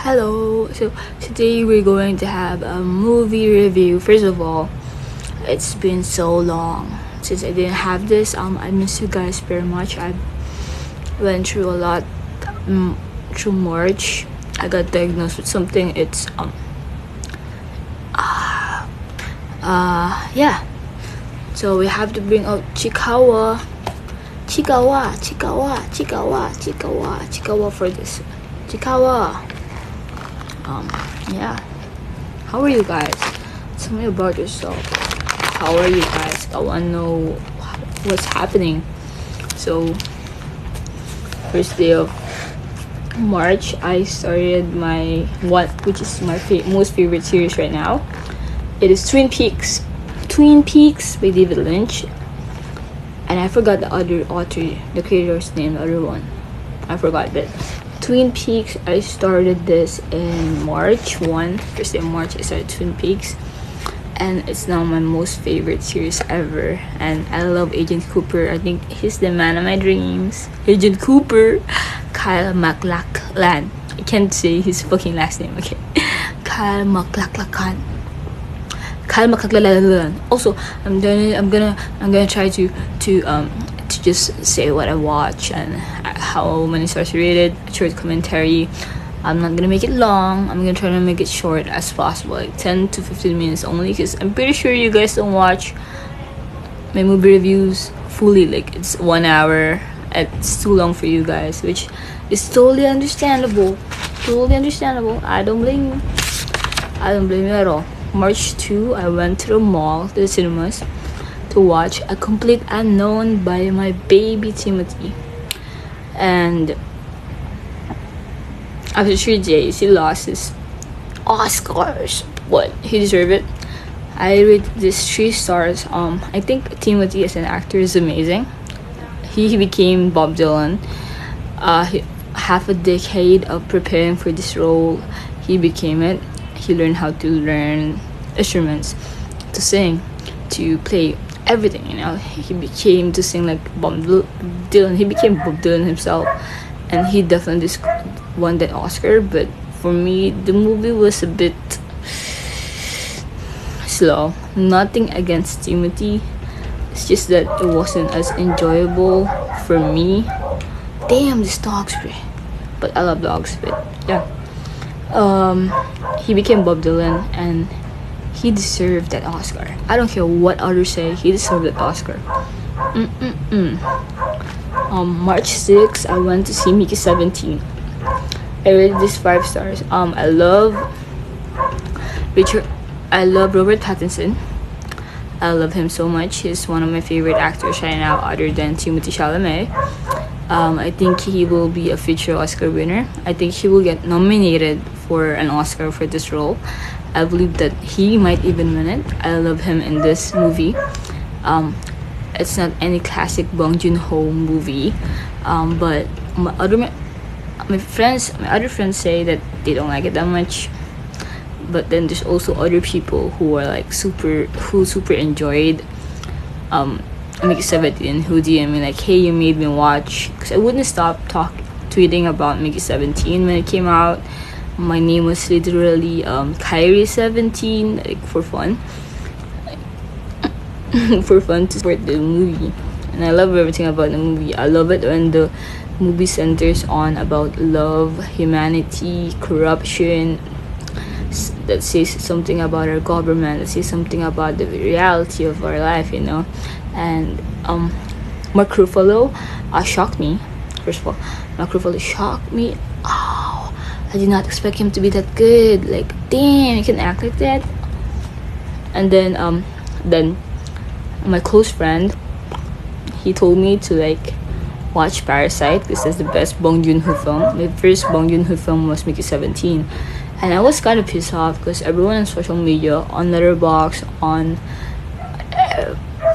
Hello. So today we're going to have a movie review. First of all, it's been so long since I didn't have this. I miss you guys very much. I went through a lot through March. I got diagnosed with something. It's yeah. So we have to bring out Chikawa for this. Chikawa. Yeah. How are you guys? Tell me about yourself. How are you guys? I want to know what's happening. So, first day of March, I started which is my most favorite series right now. It is Twin Peaks. Twin Peaks by David Lynch. And I forgot the other author, the creator's name, the other one. I forgot that. Twin Peaks, I started this in March 1. First day of March, I started Twin Peaks. And it's now my most favorite series ever. And I love Agent Cooper. I think he's the man of my dreams. Agent Cooper. Kyle MacLachlan. I can't say his fucking last name, okay? Kyle MacLachlan. Also, I'm gonna try to just say what I watch and how many stars rated, short commentary. I'm not gonna make it long. I'm gonna try to make it short as possible, like 10 to 15 minutes only, because I'm pretty sure you guys don't watch my movie reviews fully. Like, it's 1 hour. It's too long for you guys, which is totally understandable. I don't blame you at all. March 2, I went to the mall, to the cinemas, to watch A Complete Unknown by my baby Timothy. And after 3 days, he lost his Oscars. But he deserved it. I rate this 3 stars. I think Timothy as an actor is amazing. He became Bob Dylan. Half a decade of preparing for this role, he became it. He learned how to learn instruments, to sing, to play everything. He became to sing like Bob Dylan. He became Bob Dylan himself, and he definitely won that Oscar. But for me, the movie was a bit slow. Nothing against Timothy, it's just that it wasn't as enjoyable for me. Damn, this dog spray. But I love dogs. But yeah, he became Bob Dylan, and he deserved that Oscar. I don't care what others say, he deserved that Oscar. March 6, I went to see Mickey 17. I rated this 5 stars. I love Robert Pattinson. I love him so much. He's one of my favorite actors right now, other than Timothée Chalamet. I think he will be a future Oscar winner. I think he will get nominated for an Oscar for this role. I believe that he might even win it. I love him in this movie. It's not any classic Bong Joon-ho movie, but my other friends say that they don't like it that much. But then there's also other people who are like super enjoyed Mickey 17, who DM me like, hey, you made me watch, because I wouldn't stop tweeting about Mickey 17 when it came out. My name was literally K IRI 17, like, for fun to support the movie. And I love everything about the movie. I love it when the movie centers on about love, humanity, corruption, that says something about our government, that says something about the reality of our life, And Mark Ruffalo shocked me. First of all, Mark Ruffalo shocked me. I did not expect him to be that good. Like, damn, he can act like that. And then my close friend, he told me to like watch Parasite. This is the best Bong Joon-ho film. My first Bong Joon-ho film was Mickey 17, and I was kind of pissed off because everyone on social media, on Letterboxd, on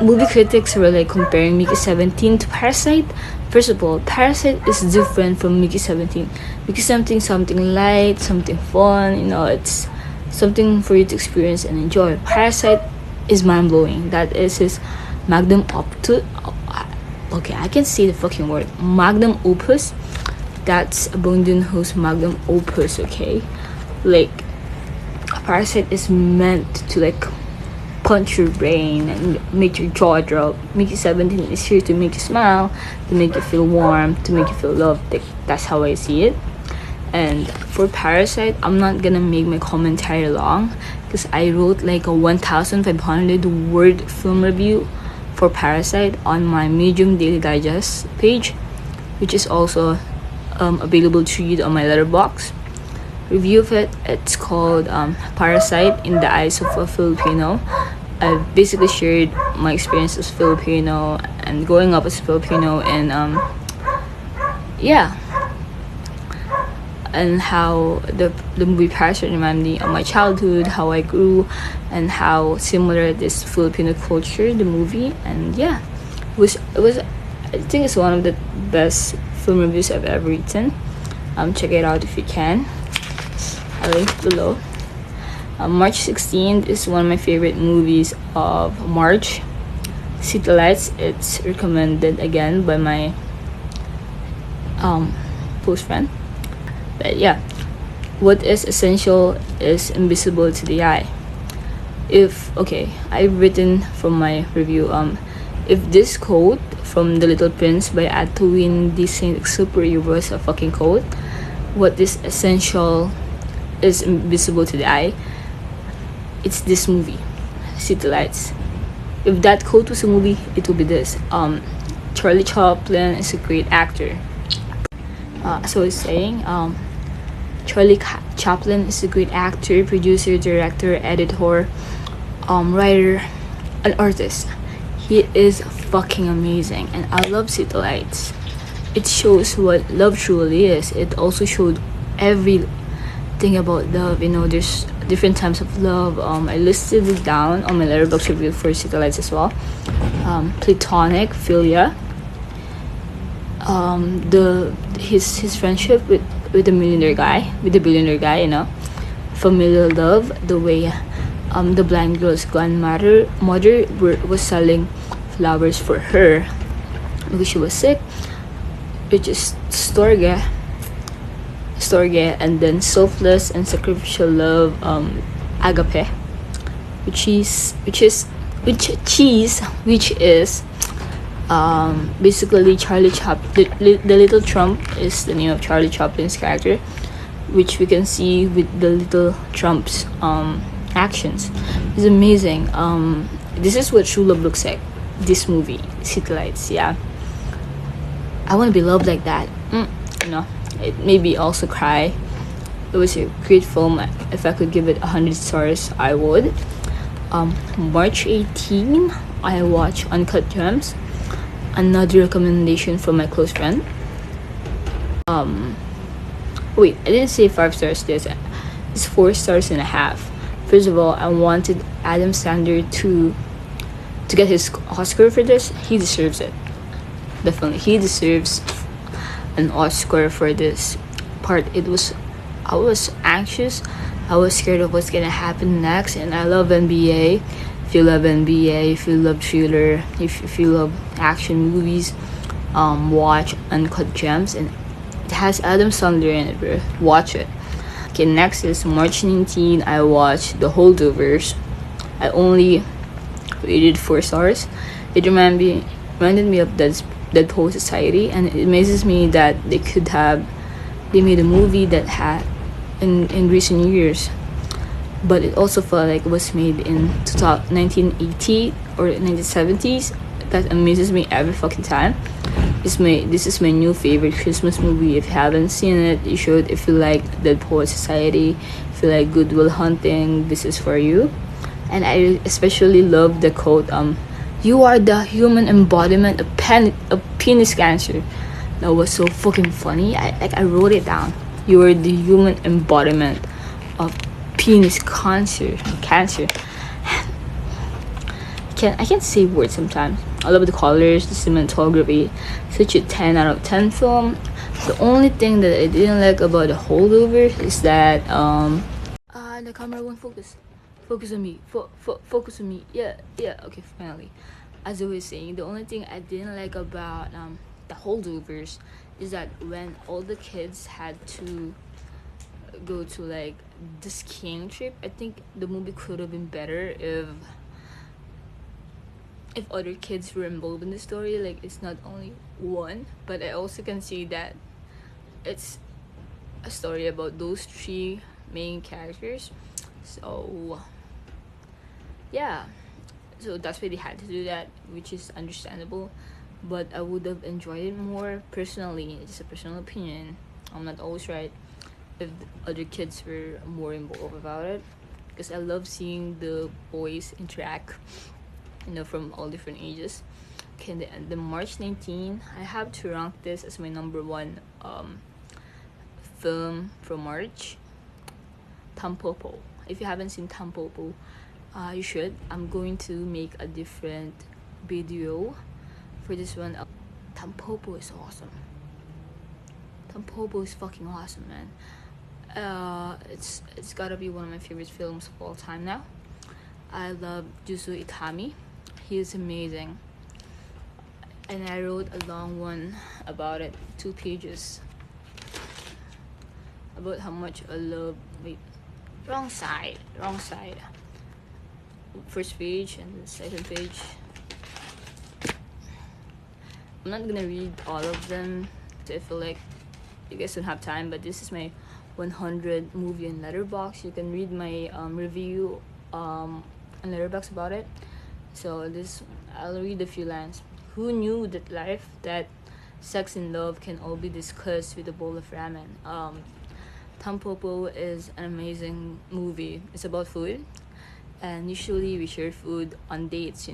movie critics were like comparing Mickey 17 to Parasite. First of all, Parasite is different from Mickey 17. Mickey 17 something light, something fun, it's something for you to experience and enjoy. Parasite is mind-blowing. That is his magnum opus. Okay, I can say the fucking word. Magnum opus. that's a Bong Joon-ho's magnum opus, okay? Like, Parasite is meant to like punch your brain and make your jaw drop. Mickey 17 is here to make you smile, to make you feel warm, to make you feel loved. Like, that's how I see it. And for Parasite, I'm not gonna make my commentary long because I wrote like a 1,500 word film review for Parasite on my Medium Daily Digest page, which is also available to read on my letterbox review of it. It's called Parasite in the Eyes of a Filipino. I've basically shared my experience as Filipino and growing up as Filipino, and yeah, and how the movie Parasite reminded me of my childhood, how I grew, and how similar it is to Filipino culture, the movie. And yeah, it was I think it's one of the best film reviews I've ever written. Check it out if you can. I'll link below. March 16th is one of my favorite movies of March. City Lights. It's recommended again by my close friend. But yeah, what is essential is invisible to the eye. I've written from my review, if this quote from The Little Prince by Antoine de Saint-Exupéry was a fucking quote, what is essential is invisible to the eye, it's this movie, City Lights. If that quote was a movie, it would be this. Charlie Chaplin is a great actor. As I was saying, Chaplin is a great actor, producer, director, editor, writer, an artist. He is fucking amazing, and I love City Lights. It shows what love truly is. It also showed everything about love. You know, there's different types of love. I listed it down on my letterbox review for City Lights as well. Platonic, philia. His friendship with the billionaire guy, you know, familial love, the way the blind girl's grandmother was selling flowers for her because she was sick, which is storge, and then selfless and sacrificial love, agape, which is basically Charlie Chaplin. The Little Trump is the name of Charlie Chaplin's character, which we can see with the Little Trump's actions. It's amazing. This is what true love looks like. This movie, City Lights. Yeah, I want to be loved like that. You know, it made me also cry. It was a great film. If I could give it 100 stars, I would. March 18, I watched Uncut Gems. Another recommendation from my close friend. Wait, I didn't say 5 stars. It's 4 stars and a half. First of all, I wanted Adam Sandler to get his Oscar for this. He deserves it. Definitely, he deserves an Oscar for this part. I was anxious. I was scared of what's gonna happen next, and I love NBA. If you love NBA, if you love thriller, if you love action movies, watch Uncut Gems, and it has Adam Sandler in it, bro. Watch it. Okay, next is March 19. I watched The Holdovers. I only rated 4 stars. It reminded me of Deadpool Society, and it amazes me that they made a movie that had in recent years, but it also felt like it was made in 1980 or 1970s. That amazes me every fucking time. This is my new favorite Christmas movie. If you haven't seen it, you should. If you like Deadpool Society, if you like Good Will Hunting, this is for you. And I especially love the quote, "You are the human embodiment of penis cancer." That was so fucking funny. I wrote it down. You are the human embodiment of penis cancer. I can't say words sometimes. I love the colors, the cinematography. Such a 10 out of 10 film. The only thing that I didn't like about The Holdovers is that the camera won't focus. Focus on me. Focus on me. Yeah. Okay, finally. As I was saying, the only thing I didn't like about The Holdovers is that when all the kids had to go to like the skiing trip, I think the movie could have been better if other kids were involved in the story. Like, it's not only one, but I also can see that it's a story about those three main characters. So yeah, so that's why they had to do that, which is understandable. But I would have enjoyed it more personally. It's a personal opinion. I'm not always right. If the other kids were more involved about it, because I love seeing the boys interact, from all different ages. Okay, the March 19, I have to rank this as my number one film from March. Tampopo. If you haven't seen Tampopo, you should. I'm going to make a different video for this one. Tampopo is awesome. Tampopo is fucking awesome, man. It's gotta be one of my favorite films of all time now. I love Juzo Itami. He is amazing. And I wrote a long one about it, 2 pages, about how much I love. Wait, wrong side. First page and the second page. I'm not gonna read all of them. I feel like you guys don't have time, but this is my 100 movie in Letterboxd. You can read my review on Letterboxd about it. So I'll read a few lines. Who knew that sex and love can all be discussed with a bowl of ramen? Tampopo is an amazing movie. It's about food, and usually we share food on dates.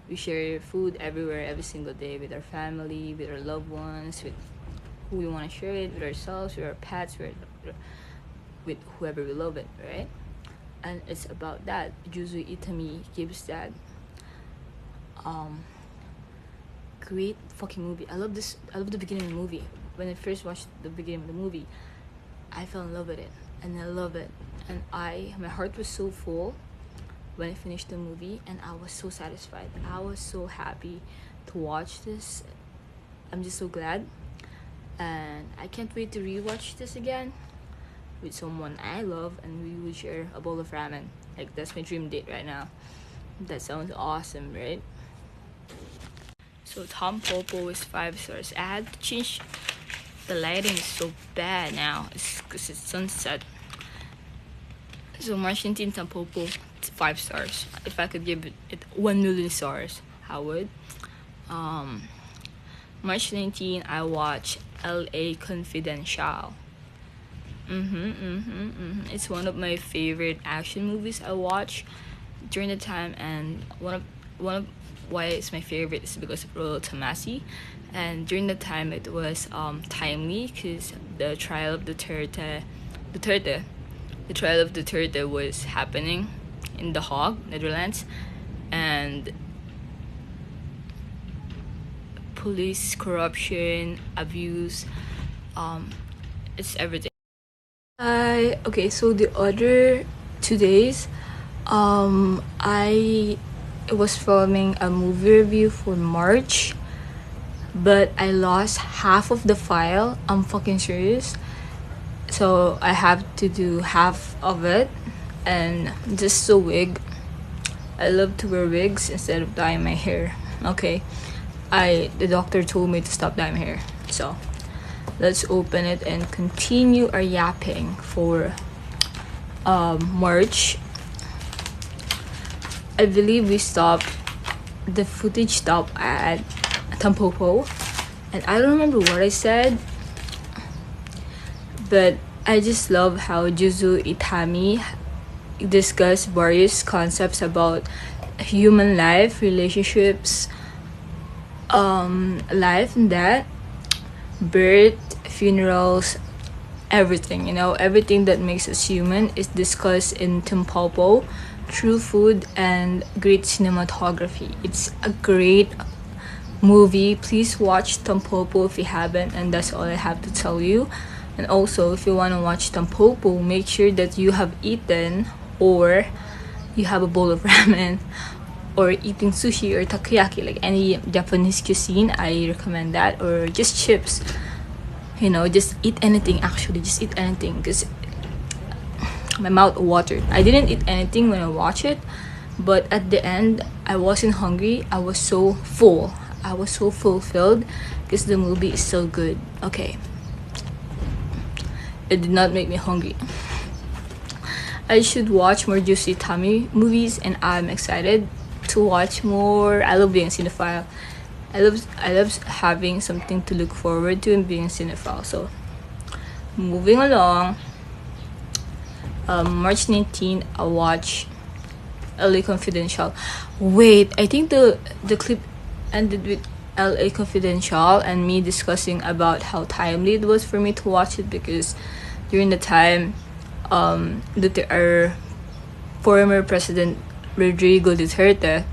We share food everywhere, every single day, with our family, with our loved ones, with who we want to share it, with ourselves, with our pets, with whoever we love it, right? And it's about that. Juzu Itami gives that great fucking movie. I love the beginning of the movie. When I first watched the beginning of the movie, I fell in love with it, and I love it. And my heart was so full when I finished the movie, and I was so satisfied. I was so happy to watch this. I'm just so glad, and I can't wait to rewatch this again with someone I love, and we will share a bowl of ramen. Like, that's my dream date right now. That sounds awesome, right? So Tampopo is 5 stars. I had to change. The lighting is so bad now. It's because it's sunset. So March 19, Tampopo, 5 stars. If I could give it 1 million stars, I would. March 19, I watched LA Confidential. It's one of my favorite action movies I watch during the time, and one of why it's my favorite is because of Rollo Tomasi. And during the time, it was timely because the trial of Duterte was happening in The Hague, Netherlands, and police corruption, abuse, it's everything. Okay, so the other 2 days, I was filming a movie review for March, but I lost half of the file. I'm fucking serious. So I have to do half of it, and just a wig. I love to wear wigs instead of dyeing my hair. Okay, the doctor told me to stop dyeing my hair. So let's open it and continue our yapping for March. I believe the footage stopped at Tampopo, and I don't remember what I said, but I just love how Juzu Itami discussed various concepts about human life, relationships, life and death, birth, funerals, everything. Everything that makes us human is discussed in Tampopo through food and great cinematography. It's a great movie. Please watch Tampopo if you haven't, and that's all I have to tell you. And also, if you want to watch Tampopo, make sure that you have eaten, or you have a bowl of ramen, or eating sushi or takoyaki, like any Japanese cuisine. I recommend that, or just chips. just eat anything. Actually, just eat anything, because my mouth watered. I didn't eat anything when I watched it, but at the end, I wasn't hungry. I was so full. I was so fulfilled because the movie is so good. Okay, it did not make me hungry. I should watch more Juicy Tummy movies, and I'm excited to watch more. I love being a cinephile. I love having something to look forward to and being a cinephile. So, moving along. March 19th, I watched LA Confidential. Wait, I think the clip ended with LA Confidential and me discussing about how timely it was for me to watch it, because during the time our former president Rodrigo Duterte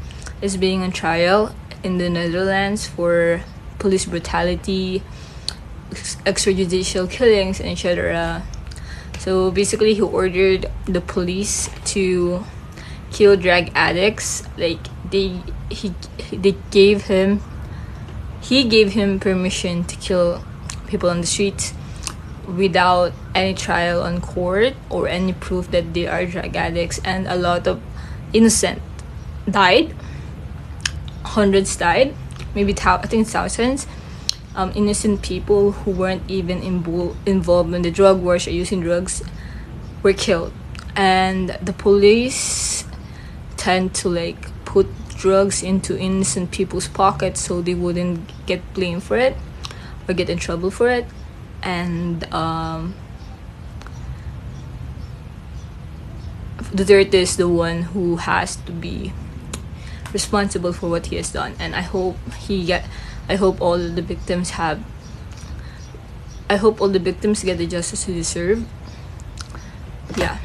is being on trial in the Netherlands for police brutality, extrajudicial killings, and etc. So basically, he ordered the police to kill drug addicts. Like he gave him permission to kill people on the streets without any trial on court or any proof that they are drug addicts, and a lot of innocent died. Hundreds died, maybe I think thousands. Innocent people who weren't even involved in the drug wars or using drugs were killed, and the police tend to put drugs into innocent people's pockets so they wouldn't get blamed for it or get in trouble for it. And Duterte is the one who has to be responsible for what he has done, and I hope all the victims get the justice they deserve. Yeah.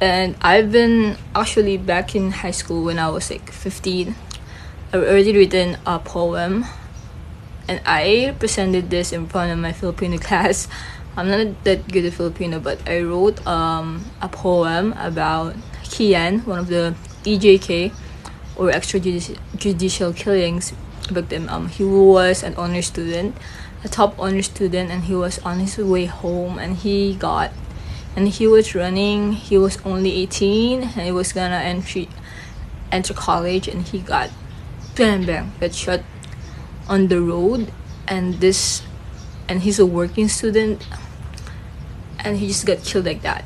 And I've been actually back in high school when I was 15. I've already written a poem, and I presented this in front of my Filipino class. I'm not that good at Filipino, but I wrote a poem about Kian, one of the EJK or extrajudicial killings victim. He was an honor student, a top honor student, and he was on his way home, and he was running. He was only 18, and he was gonna enter college, and he got shot on the road, and he's a working student, and he just got killed like that.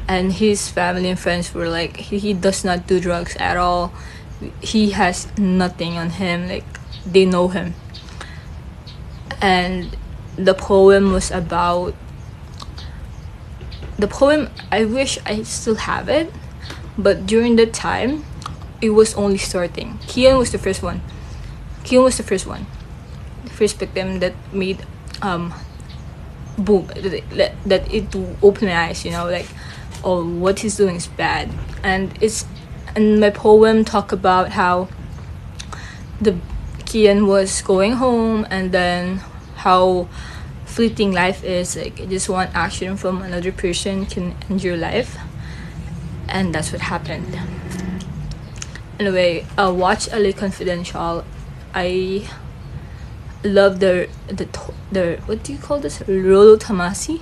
And his family and friends were like, he does not do drugs at all. He has nothing on him. They know him. And the poem, I wish I still have it, but during the time, it was only starting. Kian was the first one. The first victim that made boom, that it opened my eyes, oh, what he's doing is bad. And my poem talk about how the Kian was going home, and then how fleeting life is. Just one action from another person can end your life, and that's what happened. Anyway, watch LA Confidential. I love the what do you call this, Rolo Tomasi.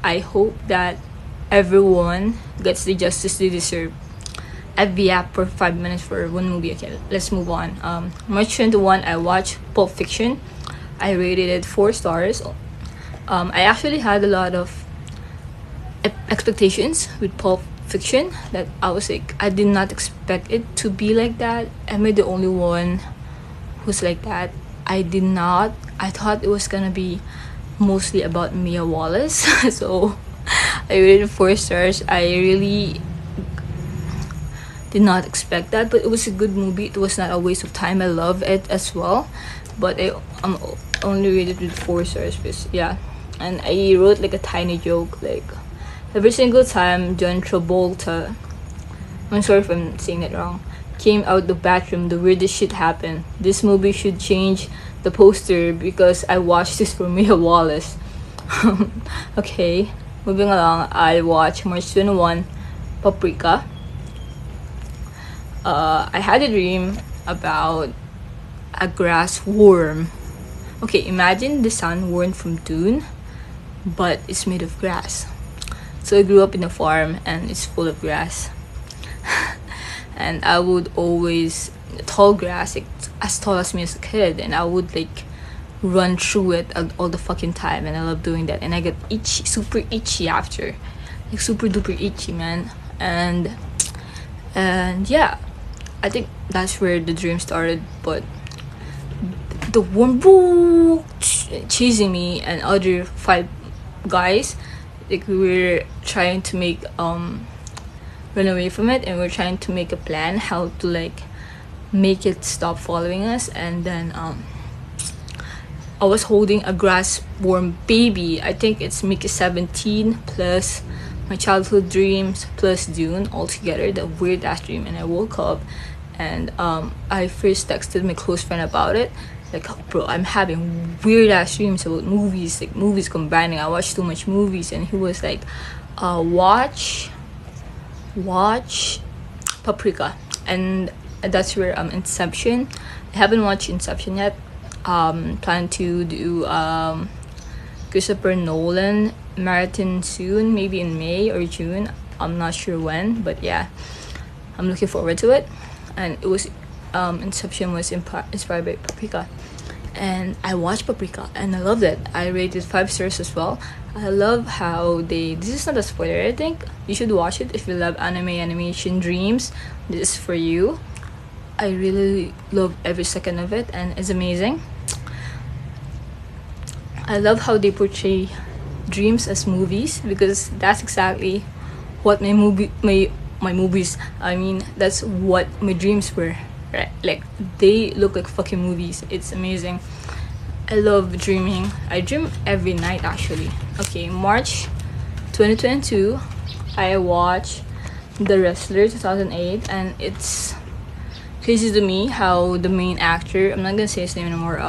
I hope that everyone gets the justice they deserve. I've been up for 5 minutes for one movie. Okay, let's move on. March 21, I watched Pulp Fiction. I rated it 4 stars. I actually had a lot of expectations with Pulp Fiction that I did not expect it to be like that. Am I the only one who's like that? I did not. I thought it was gonna be mostly about Mia Wallace. So I rated 4 stars. I really did not expect that, but it was a good movie. It was not a waste of time. I love it as well, but I only rated with 4 stars because, yeah. And I wrote a tiny joke, every single time John Travolta, I'm sorry if I'm saying it wrong, came out the bathroom, the weirdest shit happened. This movie should change the poster because I watched this for Mia Wallace. Okay, moving along, I watched March 21, Paprika. I had a dream about a grass worm. Okay, imagine the sandworm from Dune, but it's made of grass. So I grew up in a farm and it's full of grass. And I would always tall grass, like as tall as me as a kid, and I would like run through it all the fucking time, and I love doing that. And I get itchy, super itchy after, like super duper itchy, man. And yeah, I think that's where the dream started. But the worm chasing me and other 5 guys, like we were trying to make run away from it, and we're trying to make a plan how to like make it stop following us. And then I was holding a grass worm baby. I think it's Mickey 17 plus my childhood dreams plus Dune all together, the weird ass dream. And I woke up and I first texted my close friend about it, like, bro, I'm having weird ass dreams about movies, like movies combining. I watch too much movies. And he was like, watch Paprika. And that's where Inception. I haven't watched Inception yet. Plan to do Christopher Nolan marathon soon, maybe in May or June. I'm not sure when, but yeah, I'm looking forward to it. And it was Inception was inspired by Paprika, and I watched Paprika and I loved it. I rated 5 stars as well. I love how this is not a spoiler, I think you should watch it if you love animation dreams. This is for you. I really love every second of it, and it's amazing. I love how they portray dreams as movies, because that's exactly what my movies, I mean, that's what my dreams were, right? Like, they look like fucking movies. It's amazing. I love dreaming. I dream every night, actually. Okay, March 2022, I watched The Wrestler 2008, and it's crazy to me how the main actor, I'm not gonna say his name anymore,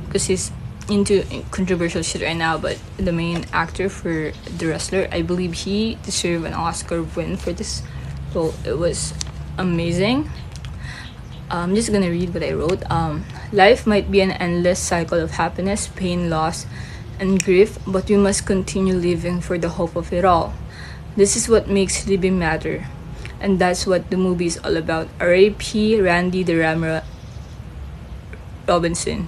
because he's into controversial shit right now, but the main actor for The Wrestler, I believe he deserved an Oscar win for this role. It was amazing. I'm just gonna read what I wrote. Life might be an endless cycle of happiness, pain, loss, and grief, but we must continue living for the hope of it all. This is what makes living matter, and that's what the movie is all about. R.A.P. Randy the Ram Robinson.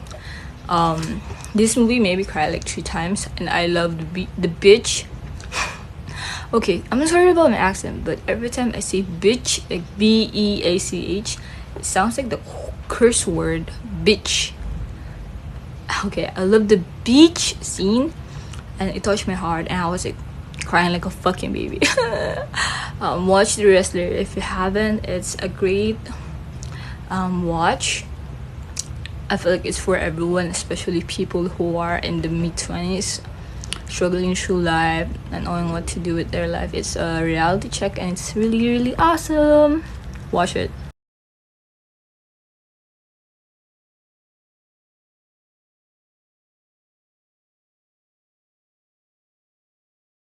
This movie made me cry like 3 times, and I love the bitch. Okay, I'm sorry about my accent, but every time I say bitch, like BEACH, it sounds like the curse word bitch. Okay, I love the beach scene, and it touched my heart, and I was like crying like a fucking baby. Watch The Wrestler if you haven't. It's a great watch. I feel like it's for everyone, especially people who are in the mid-20s, struggling through life and knowing what to do with their life. It's a reality check, and it's really, really awesome. Watch it.